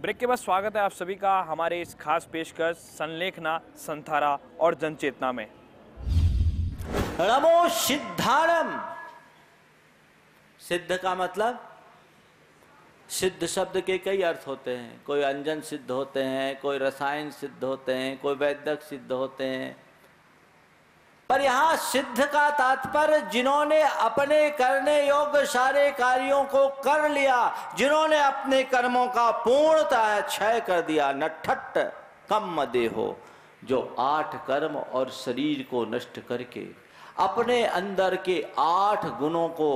Break के बाद स्वागत है आप सभी का हमारे इस खास पेशकश संलेखना, संथारा और जनचेतना में। नमो सिद्धाणम। सिद्ध का मतलब, सिद्ध शब्द के कई अर्थ होते हैं। कोई अंजन सिद्ध होते हैं, कोई रसायन सिद्ध होते हैं, कोई वैद्यक सिद्ध होते हैं। पर यहाँ सिद्ध का तात्पर्य जिन्होंने अपने करने योग्य सारे कार्यों को कर लिया, जिन्होंने अपने कर्मों का पूर्णतः क्षय कर दिया। नठट्ट कम देहो, जो 8 कर्म और शरीर को नष्ट करके अपने अंदर के 8 गुणों को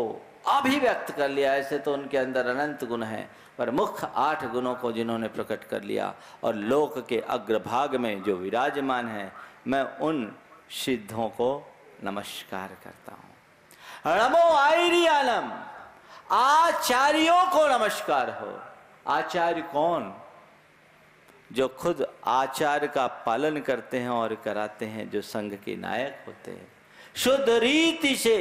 अभिव्यक्त कर लिया। ऐसे तो उनके अंदर अनंत गुण हैं, पर मुख्य 8 गुणों को जिन्होंने प्रकट कर लिया और लोक के अग्रभाग में जो विराजमान है, मैं उन सिद्धों को नमस्कार करता हूं। नमो आर्यानम, आचार्यों को नमस्कार हो। आचार्य कौन? जो खुद आचार का पालन करते हैं और कराते हैं, जो संघ के नायक होते हैं, शुद्ध रीति से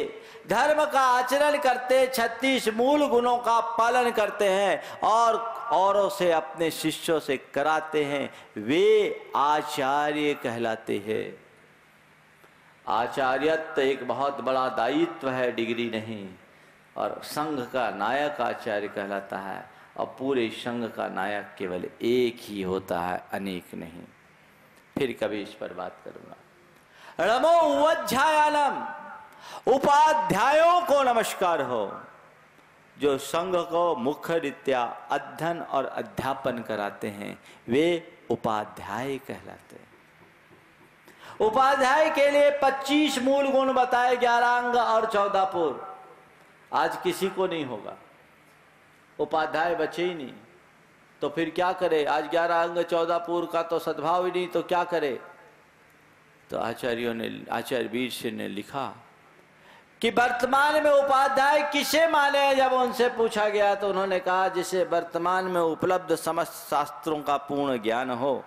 धर्म का आचरण करते, 36 मूल गुणों का पालन करते हैं और औरों से, अपने शिष्यों से कराते हैं, वे आचार्य कहलाते हैं। आचार्यत्व एक बहुत बड़ा दायित्व है, डिग्री नहीं। और संघ का नायक आचार्य कहलाता है, और पूरे संघ का नायक केवल एक ही होता है, अनेक नहीं। फिर कभी इस पर बात करूंगा। नमो उपाध्यायानम, उपाध्यायों को नमस्कार हो। जो संघ को मुख्य रीत्या अध्ययन और अध्यापन कराते हैं, वे उपाध्याय कहलाते हैं। उपाध्याय के लिए 25 मूल गुण बताए, 11 अंग और 14 पूर्व। आज किसी को नहीं होगा, उपाध्याय बचे ही नहीं, तो फिर क्या करे? आज 11 अंग 14 पूर्व का तो सद्भाव ही नहीं, तो क्या करे? तो आचार्यों ने, आचार्य वीर सिंह ने लिखा कि वर्तमान में उपाध्याय किसे माने। जब उनसे पूछा गया तो उन्होंने कहा, जिसे वर्तमान में उपलब्ध समस्त शास्त्रों का पूर्ण ज्ञान हो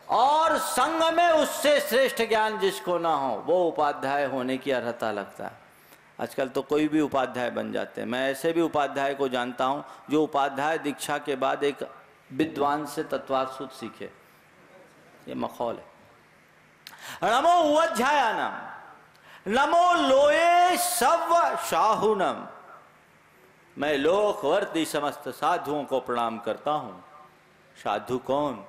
और संघ में उससे श्रेष्ठ ज्ञान जिसको ना हो, वो उपाध्याय होने की अर्हता लगता है। आजकल तो कोई भी उपाध्याय बन जाते हैं। मैं ऐसे भी उपाध्याय को जानता हूं जो उपाध्याय दीक्षा के बाद एक विद्वान से तत्वार्थसूत्र सीखे। ये मखौल है। नमो उपाध्यायानम, नमो लोये सव शाहुनम, मैं लोकवर्ती समस्त साधुओं को प्रणाम करता हूं। साधु कौन?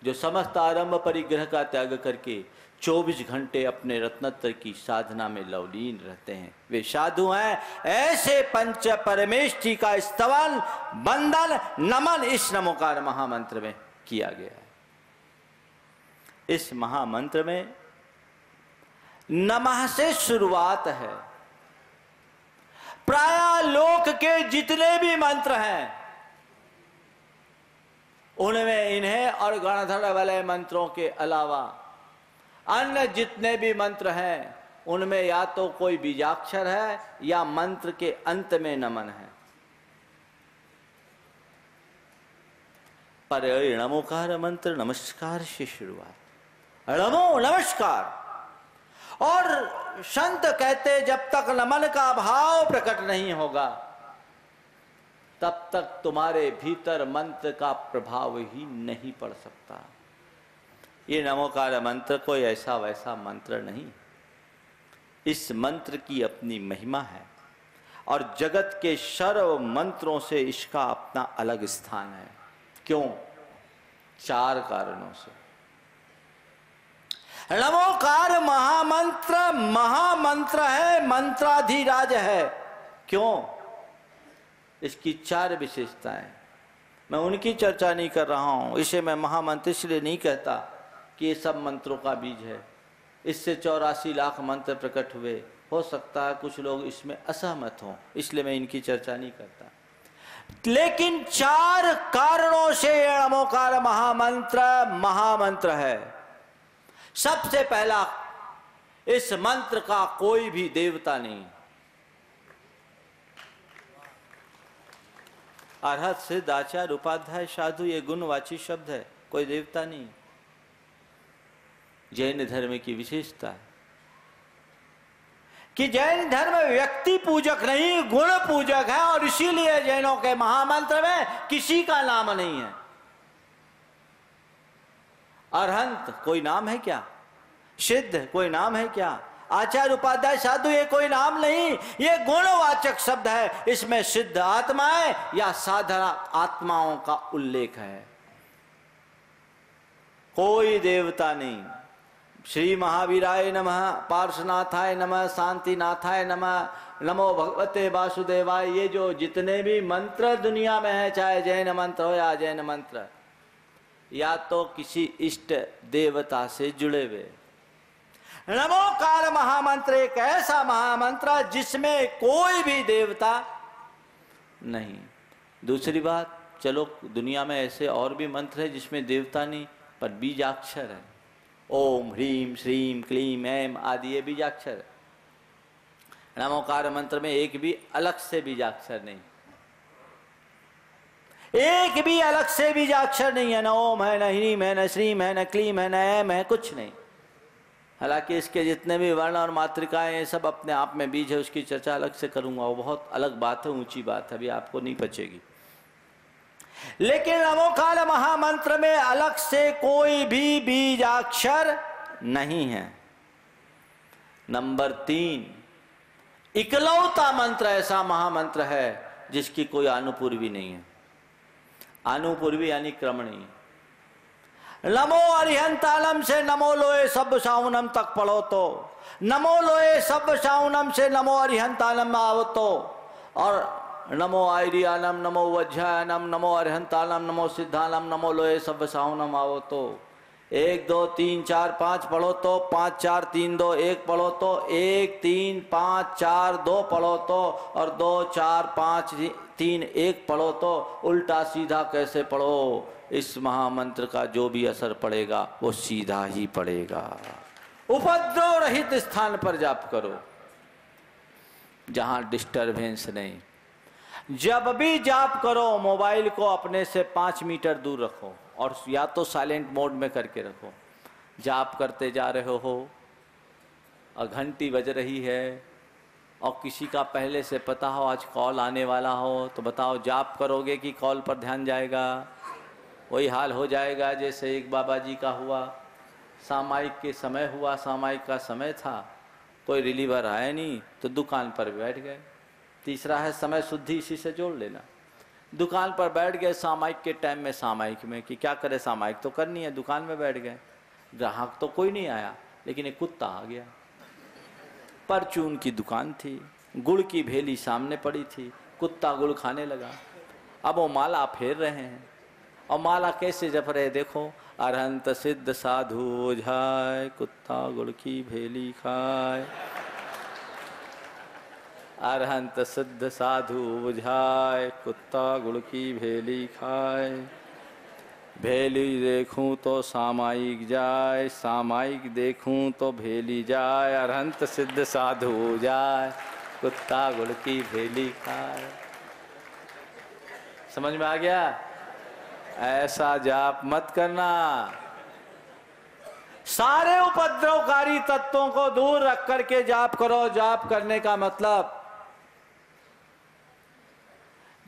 जो समस्त आरंभ परिग्रह का त्याग करके 24 घंटे अपने रत्नत्र की साधना में लवलीन रहते हैं, वे साधु हैं। ऐसे पंच परमेष्ठी का स्तवन, वंदन, नमन इस नमोकार महामंत्र में किया गया है। इस महामंत्र में नमः से शुरुआत है। प्राय लोक के जितने भी मंत्र हैं, उनमें इन्हें और गणधर वाले मंत्रों के अलावा अन्य जितने भी मंत्र हैं, उनमें या तो कोई बीजाक्षर है या मंत्र के अंत में नमन है। पर नमोकार मंत्र नमस्कार से शुरुआत, नमो नमस्कार। और संत कहते, जब तक नमन का भाव प्रकट नहीं होगा, तब तक तुम्हारे भीतर मंत्र का प्रभाव ही नहीं पड़ सकता। ये नमोकार मंत्र कोई ऐसा वैसा मंत्र नहीं। इस मंत्र की अपनी महिमा है और जगत के सर्व मंत्रों से इसका अपना अलग स्थान है। क्यों? 4 कारणों से। नमोकार महामंत्र, महामंत्र है, मंत्राधिराज है। क्यों? इसकी 4 विशेषताएं। मैं उनकी चर्चा नहीं कर रहा हूं। इसे मैं महामंत्र इसलिए नहीं कहता कि ये सब मंत्रों का बीज है। इससे 84 लाख मंत्र प्रकट हुए। हो सकता है कुछ लोग इसमें असहमत हों, इसलिए मैं इनकी चर्चा नहीं करता। लेकिन 4 कारणों से ये नमोकार महामंत्र महामंत्र है। सबसे पहला, इस मंत्र का कोई भी देवता नहीं। अर्हत सिद्ध आचार्य उपाध्याय साधु, ये गुणवाची शब्द है, कोई देवता नहीं। जैन धर्म की विशेषता है कि जैन धर्म व्यक्ति पूजक नहीं, गुण पूजक है। और इसीलिए जैनों के महामंत्र में किसी का नाम नहीं है। अरहंत कोई नाम है क्या? सिद्ध कोई नाम है क्या? आचार्य उपाध्याय साधु ये कोई नाम नहीं, ये गुणवाचक शब्द है। इसमें सिद्ध आत्माएं या साधना आत्माओं का उल्लेख है, कोई देवता नहीं। श्री महावीराय नमः, पार्श्वनाथाय नमः, शांतिनाथाय नमः, नमो भगवते वासुदेवाय, ये जो जितने भी मंत्र दुनिया में है, चाहे जैन मंत्र हो या जैन मंत्र, या तो किसी इष्ट देवता से जुड़े हुए। नमोकार महामंत्र एक ऐसा महामंत्र जिसमें कोई भी देवता नहीं। दूसरी बात, चलो दुनिया में ऐसे और भी मंत्र है जिसमें देवता नहीं पर बीजाक्षर है। ओम ह्रीम श्रीम क्लीम ऐम आदि ये बीजाक्षर है। नमोकार मंत्र में एक भी अलग से बीजाक्षर नहीं, एक भी अलग से बीजाक्षर नहीं है। न ओम है, न ह्रीम है, न श्रीम है, न क्लीम है, न ऐम है, कुछ नहीं। हालांकि इसके जितने भी वर्ण और मातृकाएं ये सब अपने आप में बीज है, उसकी चर्चा अलग से करूंगा, वो बहुत अलग बात है, ऊंची बात है, अभी आपको नहीं पचेगी। लेकिन नमोकार महामंत्र में अलग से कोई भी बीजाक्षर नहीं है। नंबर 3, इकलौता मंत्र ऐसा महामंत्र है जिसकी कोई अनुपूर्वी नहीं है। अनुपूर्वी यानी क्रमणी। नमो अरिहंतालम से नमो लोए सब साउनम तक पढ़ो तो, नमो लोए सब साउनम से नमो अरिहंतालम आओ तो, और नमो आयरियानम, नमो वज्रायनम, नमो अरिहंतालम, नमो सिद्धानम, नमो लोए सब साउनम आओ तो। 1 2 3 4 5 पढ़ो तो, 5 4 3 2 1 पढ़ो तो, 1 3 5 4 2 पढ़ो तो, और 2 4 5 3 1 पढ़ो तो। उल्टा सीधा कैसे पढ़ो? इस महामंत्र का जो भी असर पड़ेगा वो सीधा ही पड़ेगा। उपद्रव रहित स्थान पर जाप करो, जहां डिस्टरबेंस नहीं। जब भी जाप करो मोबाइल को अपने से 5 मीटर दूर रखो, और या तो साइलेंट मोड में करके रखो। जाप करते जा रहे हो और घंटी बज रही है और किसी का पहले से पता हो आज कॉल आने वाला हो, तो बताओ जाप करोगे कि कॉल पर ध्यान जाएगा? वही हाल हो जाएगा जैसे एक बाबा जी का हुआ, सामायिक के समय हुआ, सामायिक का समय था, कोई रिलीवर आया नहीं तो दुकान पर बैठ गए। तीसरा है समय शुद्धि, इसी से जोड़ लेना। दुकान पर बैठ गए सामायिक के टाइम में, सामायिक में कि क्या करे, सामायिक तो करनी है, दुकान में बैठ गए। ग्राहक तो कोई नहीं आया, लेकिन एक कुत्ता आ गया। परचून की दुकान थी, गुड़ की भेली सामने पड़ी थी, कुत्ता गुड़ खाने लगा। अब वो माला फेर रहे हैं, और माला कैसे जप रहे देखो, अरहंत सिद्ध साधु ओझाए, कुत्ता गुड़ की भेली खाए। अरहंत सिद्ध साधु ओझाए, कुत्ता गुड़ की भेली खाए। भेली देखूं तो सामायिक जाए, सामायिक देखूं तो भेली जाए। अरहंत सिद्ध साधु ओझाए, कुत्ता गुड़ की भेली खाए। समझ में आ गया? ऐसा जाप मत करना। सारे उपद्रवकारी तत्वों को दूर रख करके जाप करो। जाप करने का मतलब,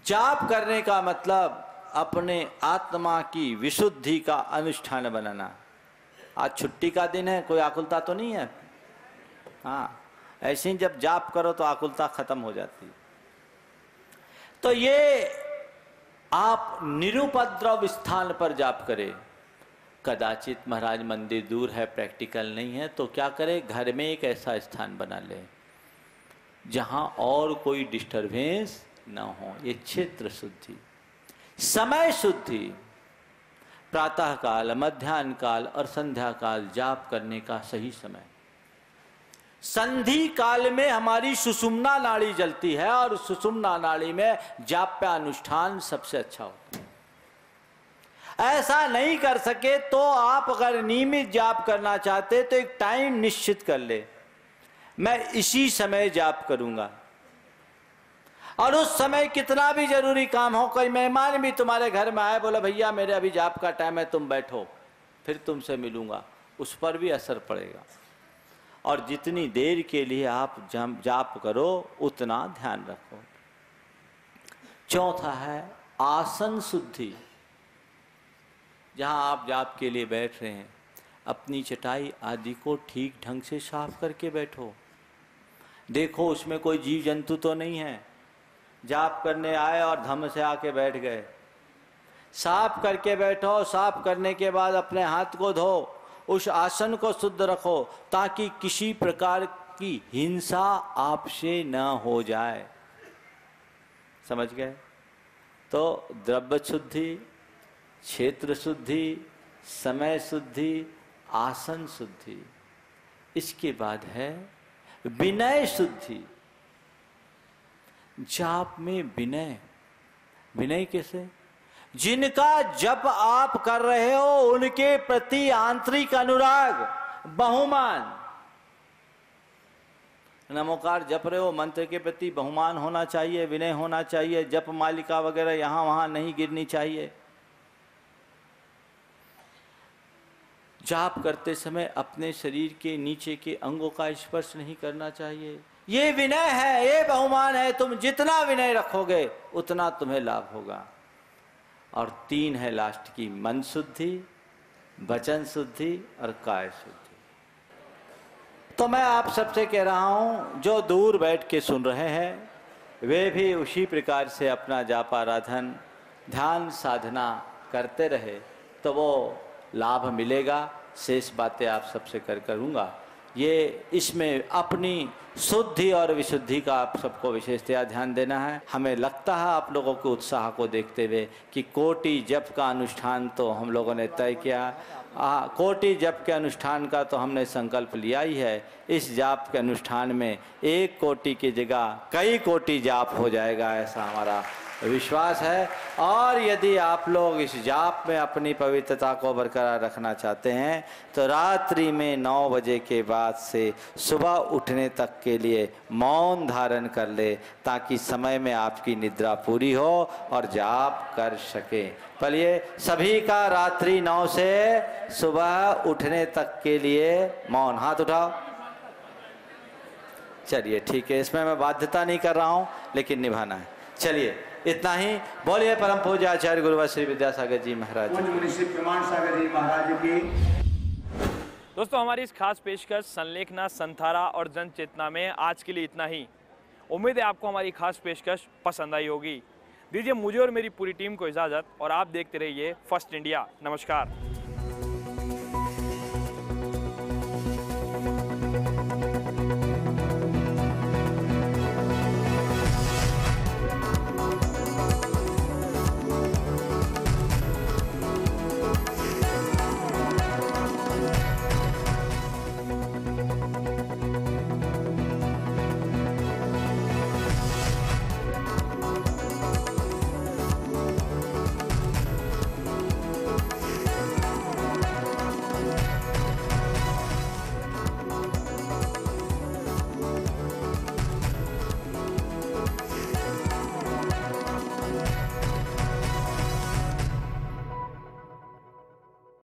जाप करने का मतलब अपने आत्मा की विशुद्धि का अनुष्ठान बनाना। आज छुट्टी का दिन है, कोई आकुलता तो नहीं है? हाँ, ऐसे ही जब जाप करो तो आकुलता खत्म हो जाती है। तो ये आप निरुपद्रव स्थान पर जाप करें। कदाचित महाराज मंदिर दूर है, प्रैक्टिकल नहीं है, तो क्या करें, घर में एक ऐसा स्थान बना ले जहां और कोई डिस्टरबेंस न हो। ये क्षेत्र शुद्धि, समय शुद्धि, प्रातः काल, मध्याह्न काल और संध्या काल जाप करने का सही समय। संधि काल में हमारी सुषुम्ना नाड़ी जलती है, और सुषुम्ना नाड़ी में जाप्य अनुष्ठान सबसे अच्छा होता है। ऐसा नहीं कर सके तो आप अगर नियमित जाप करना चाहते तो एक टाइम निश्चित कर ले, मैं इसी समय जाप करूंगा। और उस समय कितना भी जरूरी काम हो, कोई मेहमान भी तुम्हारे घर में आए, बोले भैया मेरे अभी जाप का टाइम है, तुम बैठो, फिर तुमसे मिलूंगा, उस पर भी असर पड़ेगा। और जितनी देर के लिए आप जाप करो उतना ध्यान रखो। चौथा है आसन शुद्धि। जहां आप जाप के लिए बैठ रहे हैं अपनी चटाई आदि को ठीक ढंग से साफ करके बैठो। देखो उसमें कोई जीव जंतु तो नहीं है। जाप करने आए और धम्म से आके बैठ गए। साफ करके बैठो। साफ करने के बाद अपने हाथ को धो, उस आसन को शुद्ध रखो ताकि किसी प्रकार की हिंसा आपसे न हो जाए। समझ गए? तो द्रव्य शुद्धि, क्षेत्र शुद्धि, समय शुद्धि, आसन शुद्धि। इसके बाद है विनय शुद्धि। जाप में विनय। विनय कैसे? जिनका जप आप कर रहे हो उनके प्रति आंतरिक अनुराग, बहुमान। नमोकार जप रहे हो, मंत्र के प्रति बहुमान होना चाहिए, विनय होना चाहिए। जप मालिका वगैरह यहां वहां नहीं गिरनी चाहिए। जाप करते समय अपने शरीर के नीचे के अंगों का स्पर्श नहीं करना चाहिए। ये विनय है, ये बहुमान है। तुम जितना विनय रखोगे उतना तुम्हें लाभ होगा। और 3 है लास्ट की, मन शुद्धि, वचन शुद्धि और काय शुद्धि। तो मैं आप सबसे कह रहा हूं, जो दूर बैठ के सुन रहे हैं वे भी उसी प्रकार से अपना जाप आराधन, ध्यान साधना करते रहे तो वो लाभ मिलेगा। शेष बातें आप सबसे करूँगा। ये इसमें अपनी शुद्धि और विशुद्धि का आप सबको विशेषतया ध्यान देना है। हमें लगता है आप लोगों के उत्साह को देखते हुए कि कोटि जप का अनुष्ठान तो हम लोगों ने तय किया। कोटि जप के अनुष्ठान का तो हमने संकल्प लिया ही है। इस जाप के अनुष्ठान में 1 कोटि की जगह कई कोटि जाप हो जाएगा, ऐसा हमारा विश्वास है। और यदि आप लोग इस जाप में अपनी पवित्रता को बरकरार रखना चाहते हैं तो रात्रि में 9 बजे के बाद से सुबह उठने तक के लिए मौन धारण कर ले, ताकि समय में आपकी निद्रा पूरी हो और जाप कर सके। चलिए सभी का रात्रि 9 से सुबह उठने तक के लिए मौन। हाथ उठाओ। चलिए ठीक है, इसमें मैं बाध्यता नहीं कर रहा हूँ लेकिन निभाना है। चलिए इतना ही। बोलिए परम पूज्य आचार्य गुरुवर श्री विद्यासागर जी महाराज की। दोस्तों हमारी इस खास पेशकश संलेखना, संथारा और जन चेतना में आज के लिए इतना ही। उम्मीद है आपको हमारी खास पेशकश पसंद आई होगी। दीजिए मुझे और मेरी पूरी टीम को इजाज़त और आप देखते रहिए फर्स्ट इंडिया। नमस्कार।